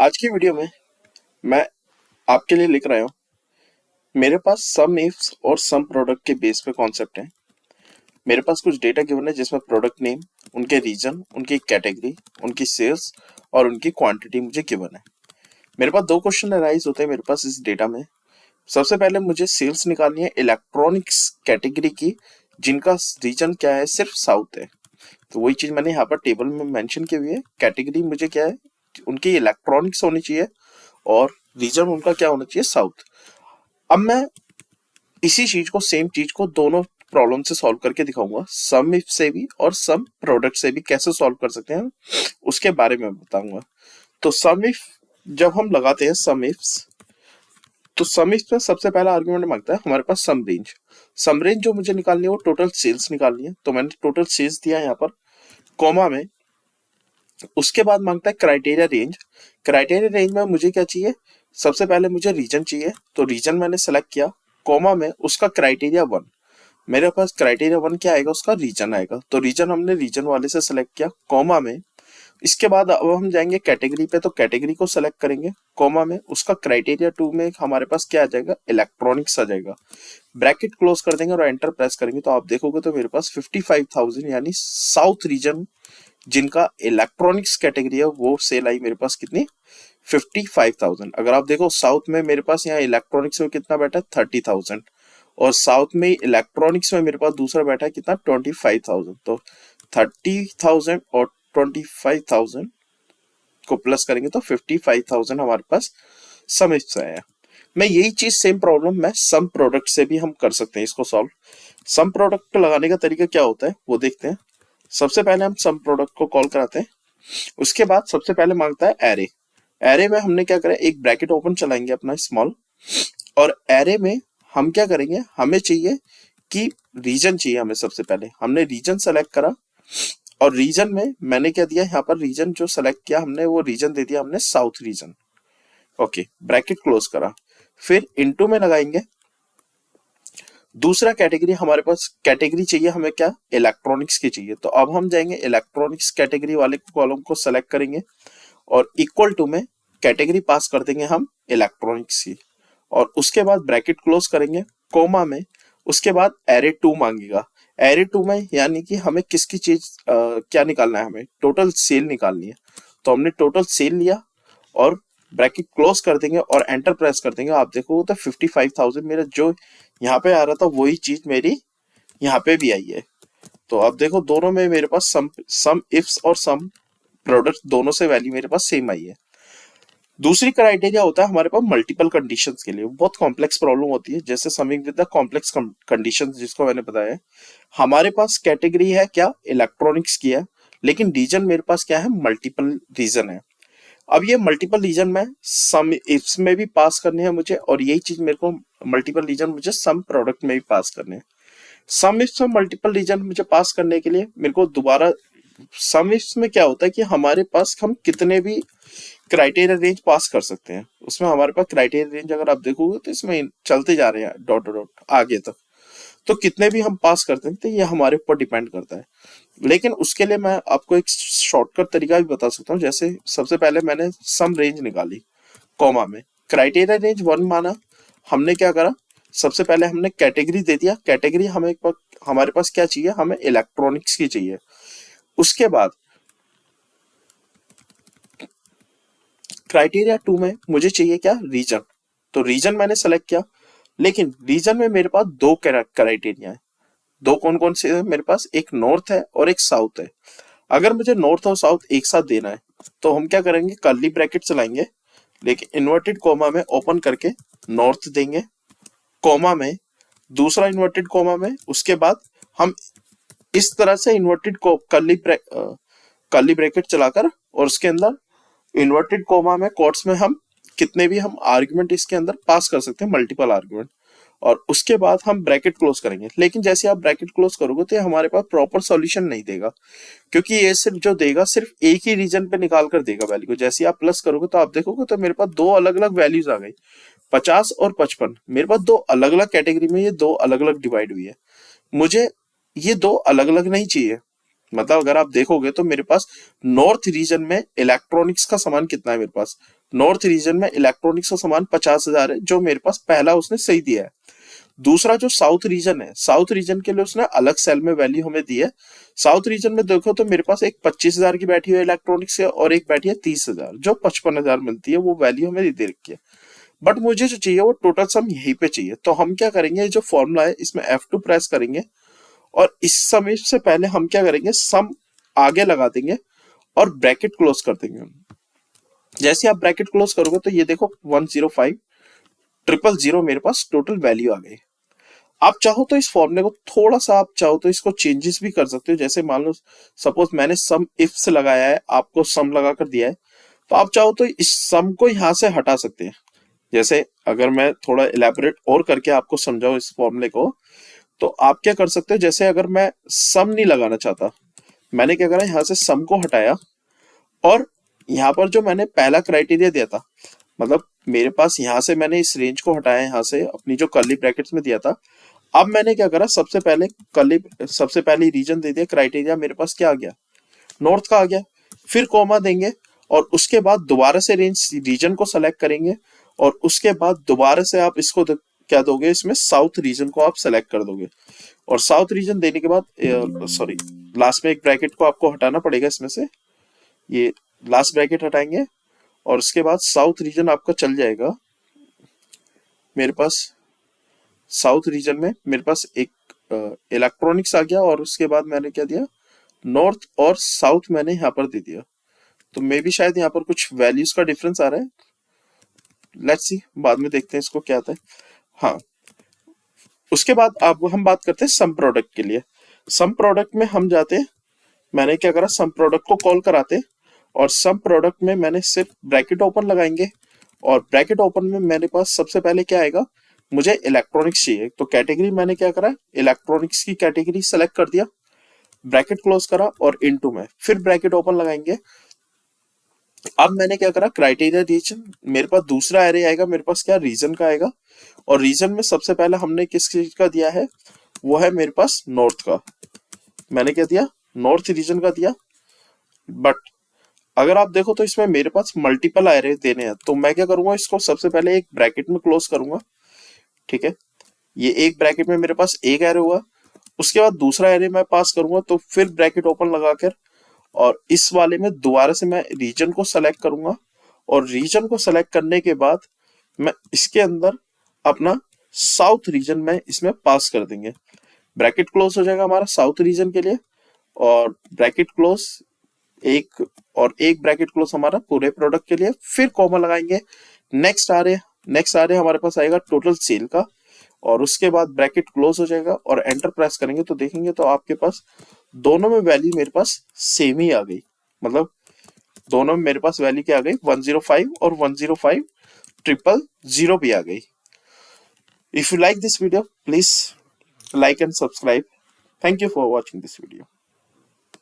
आज की वीडियो में मैं आपके लिए लिख रहा हूँ। मेरे पास सम इफ्स और सम प्रोडक्ट के बेस पे कॉन्सेप्ट है। मेरे पास कुछ डेटा गिवन है जिसमें प्रोडक्ट नेम, उनके रीजन, उनकी कैटेगरी, उनकी सेल्स और उनकी क्वांटिटी मुझे गिवन है। मेरे पास दो क्वेश्चन अराइज होते हैं मेरे पास इस डेटा में। सबसे पहले मुझे सेल्स निकालनी है इलेक्ट्रॉनिक्स कैटेगरी की, जिनका रीजन क्या है, सिर्फ साउथ है। तो वही चीज मैंने यहाँ पर टेबल में मेंशन की हुई है। कैटेगरी मुझे क्या है, उनकी इलेक्ट्रॉनिक्स होनी चाहिए और रीजन उनका क्या होना चाहिए, साउथ। अब मैं इसी चीज को, सेम चीज को दोनों प्रॉब्लम से सॉल्व करके दिखाऊंगा। सम इफ से भी और सम प्रोडक्ट से भी कैसे सॉल्व कर सकते हैं उसके बारे में बताऊंगा। तो सम इफ जब हम लगाते हैं सम इफ्स, तो सम इफ में सबसे पहला आर्गुमेंट मांगता है हमारे पास सम रेंज। सम रेंज जो मुझे निकालनी है वो टोटल सेल्स निकालनी है, तो मैंने टोटल सेल्स दिया है यहाँ पर कॉमा में। उसके बाद मांगता है क्राइटेरिया रेंज। क्राइटेरिया रेंज में मुझे क्या चाहिए, सबसे पहले मुझे रीजन चाहिए, तो रीजन मैंने सेलेक्ट किया कॉमा में उसका क्राइटेरिया 1। मेरे पास क्राइटेरिया 1 क्या आएगा, उसका रीजन आएगा, तो रीजन हमने रीजन वाले से सेलेक्ट किया कॉमा में। इसके बाद अब हम जाएंगे कैटेगरी पे, तो कैटेगरी को सेलेक्ट करेंगे कॉमा में उसका क्राइटेरिया 2 में हमारे पास क्या आ जाएगा, इलेक्ट्रॉनिक्स आ जाएगा। ब्रैकेट क्लोज कर देंगे और एंटर प्रेस करेंगे तो आप देखोगे तो मेरे पास 55,000 यानी साउथ रीजन जिनका इलेक्ट्रॉनिक्स कैटेगरी है वो सेल आई मेरे पास कितनी, 55,000। अगर आप देखो साउथ में मेरे पास यहाँ इलेक्ट्रॉनिक्स में कितना बैठा है, 30,000, और साउथ में इलेक्ट्रॉनिक्स में मेरे पास दूसरा बैठा है कितना, 25,000। तो 30,000 और 25,000 को प्लस करेंगे तो 55,000 हमारे पास सम से आया। मैं यही चीज सेम प्रॉब्लम मैं सम प्रोडक्ट से भी हम कर सकते हैं इसको सॉल्व। सम प्रोडक्ट लगाने का तरीका क्या होता है वो देखते हैं। सबसे पहले हम सम प्रोडक्ट को कॉल कराते हैं। उसके बाद सबसे पहले मांगता है एरे। एरे में हमने क्या करा, एक ब्रैकेट ओपन चलाएंगे अपना स्मॉल, और एरे में हम क्या करेंगे, हमें चाहिए कि रीजन चाहिए हमें। सबसे पहले हमने रीजन सेलेक्ट करा और रीजन में मैंने क्या दिया, यहाँ पर रीजन जो सेलेक्ट किया हमने वो रीजन दे दिया हमने south region. Okay, bracket close करा, फिर इनटू में लगाएंगे। दूसरा कैटेगरी हमारे पास कैटेगरी चाहिए हमें क्या, इलेक्ट्रॉनिक्स की चाहिए, तो अब हम जाएंगे इलेक्ट्रॉनिक्स कैटेगरी वाले कॉलम को सेलेक्ट करेंगे और इक्वल टू में कैटेगरी पास कर देंगे हम इलेक्ट्रॉनिक्स की, और उसके बाद ब्रैकेट क्लोज करेंगे कोमा में। उसके बाद एरे 2 मांगेगा। एरे 2 में यानी कि हमें किसकी चीज क्या निकालना है, हमें टोटल सेल निकालनी है, तो हमने टोटल सेल लिया और ब्रैकेट क्लोज कर देंगे और एंटर प्रेस कर देंगे। आप देखो तो 55,000 मेरा जो यहाँ पे आ रहा था वही चीज मेरी यहाँ पे भी आई है। तो अब देखो दोनों में मेरे पास सम इफ्स और सम प्रोडक्ट दोनों से वैल्यू मेरे पास सेम आई है। दूसरी क्राइटेरिया होता है हमारे पास मल्टीपल कंडीशंस के लिए, बहुत कॉम्प्लेक्स प्रॉब्लम होती है, जैसे summing with the complex conditions जिसको मैंने बताया है। हमारे पास कैटेगरी है क्या, इलेक्ट्रॉनिक्स की है, लेकिन रीजन मेरे पास क्या है, मल्टीपल रीजन है। अब ये मल्टीपल रीजन में सम इफ्स में भी पास करने हैं मुझे, और यही चीज मेरे को मल्टीपल रीजन मुझे सम प्रोडक्ट में भी पास करने हैं। सम इफ्स में मल्टीपल रीजन मुझे पास करने के लिए मेरे को दोबारा, सम इफ्स में क्या होता है कि हमारे पास हम कितने भी क्राइटेरिया रेंज पास कर सकते हैं। उसमें हमारे पास क्राइटेरिया रेंज अगर आप देखोगे तो इसमें चलते जा रहे हैं डॉट डॉट डॉट आगे तक, तो कितने भी हम पास करते हैं तो ये हमारे ऊपर डिपेंड करता है। लेकिन उसके लिए मैं आपको एक शॉर्टकट तरीका भी बता सकता हूँ। जैसे सबसे पहले मैंने सम रेंज निकाली कॉमा में, क्राइटेरिया रेंज 1 माना, हमने क्या करा, सबसे पहले हमने कैटेगरी दे दिया। कैटेगरी हमें हमारे पास क्या चाहिए, हमें इलेक्ट्रॉनिक्स की चाहिए। उसके बाद क्राइटेरिया 2 में मुझे चाहिए क्या, रीजन, तो रीजन मैंने सेलेक्ट किया। लेकिन रीजन में मेरे पास दो क्राइटेरिया है। दो कौन कौन से है मेरे पास, एक नॉर्थ है और एक साउथ है। अगर मुझे नॉर्थ और साउथ एक साथ देना है तो हम क्या करेंगे, कर्ली ब्रैकेट चलाएंगे, लेकिन इन्वर्टेड कोमा में ओपन करके नॉर्थ देंगे, कोमा में दूसरा इन्वर्टेड कोमा में, उसके बाद हम इस तरह से इन्वर्टेड को कर्ली ब्रैकेट चलाकर, और उसके अंदर इन्वर्टेड कोमा में कोट्स में हम कितने भी हम आर्गुमेंट इसके अंदर पास कर सकते हैं, मल्टीपल आर्गुमेंट, और उसके बाद हम ब्रैकेट क्लोज करेंगे। लेकिन जैसे आप ब्रैकेट क्लोज करोगे तो ये हमारे पास प्रॉपर सॉल्यूशन नहीं देगा, क्योंकि ये सिर्फ जो देगा सिर्फ एक ही रीजन पे निकाल कर देगा वैल्यू को। जैसे आप प्लस करोगे तो आप देखोगे तो मेरे पास दो अलग अलग वैल्यूज आ गई, 50 और 55। मेरे पास दो अलग अलग कैटेगरी में ये दो अलग अलग डिवाइड हुई है। मुझे ये दो अलग अलग नहीं चाहिए, मतलब अगर आप देखोगे तो मेरे पास नॉर्थ रीजन में इलेक्ट्रॉनिक्स का सामान कितना है, मेरे पास नॉर्थ रीजन में इलेक्ट्रॉनिक्स का सामान 50,000 है, जो मेरे पास पहला उसने सही दिया है। दूसरा जो साउथ रीजन है, साउथ रीजन के लिए उसने अलग सेल में वैल्यू हमें दी है। साउथ रीजन में देखो तो मेरे पास एक 25,000 की बैठी हुई है इलेक्ट्रॉनिक्स से, और एक बैठी है 30,000, जो 55,000 मिलती है, वो वैल्यू हमें दे रखी है। बट मुझे जो चाहिए वो टोटल सम यहीं पे चाहिए। तो हम क्या करेंगे, जो फॉर्मूला है इसमें F2 प्रेस करेंगे, और इस समय से पहले हम क्या करेंगे, सम आगे लगा देंगे और ब्रैकेट क्लोज कर देंगे। जैसे आप ब्रैकेट क्लोज करोगे तो ये देखो 105,000 मेरे पास टोटल वैल्यू आ गई। आप चाहो तो इस फॉर्मूले को थोड़ा सा, आप चाहो तो इसको चेंजेस भी कर सकते हो। जैसे मान लो सपोज मैंने सम इफ से लगाया है, आपको सम लगा कर दिया है, तो आप चाहो तो इस सम को यहां से हटा सकते हैं। जैसे अगर मैं थोड़ा इलेबोरेट और करके आपको समझाऊं इस फॉर्मूले को, तो आप क्या कर सकते हो, जैसे अगर मैं सम नहीं लगाना चाहता, मैंने क्या करा, यहाँ से सम को हटाया, और यहाँ पर जो मैंने पहला क्राइटेरिया दिया था, मतलब मेरे पास यहाँ से मैंने इस रेंज को हटाया, यहाँ से अपनी जो कर्ली ब्रैकेट्स में दिया था, अब मैंने क्या करा, सबसे पहले रीजन दे दिया, क्राइटेरिया मेरे पास क्या आ गया, नॉर्थ का आ गया। फिर कॉमा देंगे, और उसके बाद दोबारा से रेंज रीजन को सेलेक्ट करेंगे, और उसके बाद दोबारा से आप इसको क्या दोगे, इसमें साउथ रीजन को आप सेलेक्ट कर दोगे। और साउथ रीजन देने के बाद सॉरी, लास्ट में एक ब्रैकेट को आपको हटाना पड़ेगा इसमें से, ये लास्ट ब्रैकेट हटाएंगे, और उसके बाद साउथ रीजन आपका चल जाएगा। मेरे पास साउथ रीजन में मेरे पास एक इलेक्ट्रॉनिक्स आ गया, और उसके बाद मैंने क्या दिया, नॉर्थ और साउथ मैंने यहाँ पर दे दिया। तो मे भी शायद यहाँ पर कुछ वैल्यूज का डिफरेंस आ रहा है, लेट्स सी, बाद में देखते हैं इसको क्या आता है। हाँ, उसके बाद अब हम बात करते हैं सम प्रोडक्ट के लिए। सम प्रोडक्ट में हम जाते हैं, मैंने क्या करा, सम प्रोडक्ट को कॉल कराते, और सम प्रोडक्ट में मैंने सिर्फ ब्रैकेट ओपन लगाएंगे, और ब्रैकेट ओपन में मेरे पास सबसे पहले क्या आएगा, मुझे इलेक्ट्रॉनिक्स चाहिए, तो कैटेगरी मैंने क्या करा, इलेक्ट्रॉनिक्स की कैटेगरी सेलेक्ट कर दिया, ब्रैकेट क्लोज करा, और इनटू में फिर ब्रैकेट ओपन लगाएंगे। अब मैंने क्या करा, क्राइटेरिया रीजन, मेरे पास दूसरा एरे आएगा, मेरे पास क्या, रीजन का आएगा, और रीजन में सबसे पहले हमने किस चीज का दिया है, वो है मेरे पास नॉर्थ का। मैंने क्या दिया, नॉर्थ रीजन का दिया। बट अगर आप देखो तो इसमें मेरे पास मल्टीपल एरे देने हैं, तो मैं क्या करूंगा, इसको सबसे पहले एक ब्रैकेट में क्लोज करूंगा, ठीक है, ये एक ब्रैकेट में मेरे पास एक एरे हुआ, उसके बाद दूसरा एरे मैं पास करूंगा, तो फिर ब्रैकेट ओपन लगाकर, और इस वाले में दोबारा से मैं रीजन को सेलेक्ट करूंगा, और रीजन को सेलेक्ट करने के बाद मैं इसके अंदर अपना साउथ रीजन में इसमें पास कर देंगे। ब्रैकेट क्लोज हो जाएगा हमारा साउथ रीजन के लिए, और ब्रैकेट क्लोज एक, और एक ब्रैकेट क्लोज हमारा पूरे प्रोडक्ट के लिए, फिर कॉमा लगाएंगे। नेक्स्ट आ रहे हमारे पास आएगा टोटल सेल का, और उसके बाद ब्रैकेट क्लोज हो जाएगा, और एंटर प्रेस करेंगे तो देखेंगे तो आपके पास दोनों में वैल्यू मेरे पास सेम ही आ गई। मतलब दोनों में मेरे पास वैल्यू क्या आ गई, 105 और 105,000 भी आ गई। If you like this video, please like and subscribe. Thank you for watching this video.